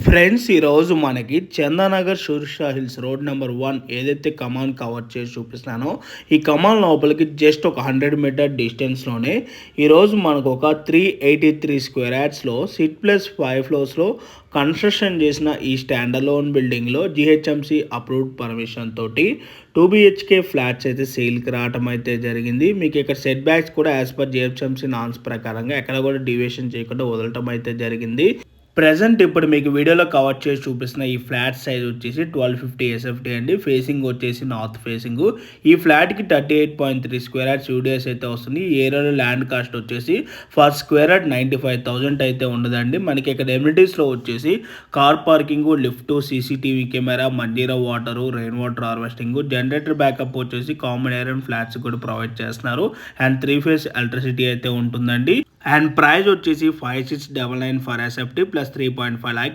Friends ఈరోజు మనకి Chandanagar షూర్షా hills road number 1 ఏదైతే కమాన్ కవర్ చేసి చూపిస్తున్నానో ఈ కమాన్ లోపలికి జస్ట్ ఒక 100 మీటర్ డిస్టెన్స్లోనే ఈరోజు మనకు ఒక 383 స్క్వేర్ యార్డ్స్లో సిట్ ప్లస్ 5 ఫ్లోర్స్లో కన్స్ట్రక్షన్ చేసిన ఈ స్టాండర్లోన్ బిల్డింగ్లో జిహెచ్ఎంసి అప్రూవ్డ్ పర్మిషన్ తోటి 2 BHK ఫ్లాట్స్ అయితే సేల్కి రావడం అయితే జరిగింది. మీకు ఇక్కడ సెట్ బ్యాక్స్ కూడా యాజ్ పర్ జిహెచ్ఎంసి నామ్స్ ప్రకారంగా ఎక్కడ కూడా డివియేషన్ చేయకుండా వదలటం అయితే జరిగింది. ప్రెజెంట్ ఇప్పుడు మీకు వీడియోలో కవర్ చేసి చూపిస్తున్న ఈ ఫ్లాట్ సైజ్ వచ్చేసి 1250 SFT అండి. ఫేసింగ్ వచ్చేసి నార్త్ ఫేసింగ్. ఈ ఫ్లాట్కి 38.3 స్క్వేర్ యార్డ్స్ యూడిఎస్ అయితే వస్తుంది. ఈ ఏరియాలో ల్యాండ్ కాస్ట్ వచ్చేసి ఫర్ స్క్వేర్ యార్డ్ 95,000 అయితే ఉండదండి. మనకి ఇక్కడ ఎమ్యూనిటీస్లో వచ్చేసి car parking, lift, CCTV camera, Manjeera water, rain water harvesting, generator backup వచ్చేసి కామన్ ఏరియా ఫ్లాట్స్ కూడా ప్రొవైడ్ చేస్తున్నారు. అండ్ 3 ఫేజ్ ఎలక్ట్రిసిటీ అయితే ఉంటుందండి. అండ్ ప్రైస్ వచ్చేసి 5699 ఫర్ SFT ప్లస్ 3.5 lakh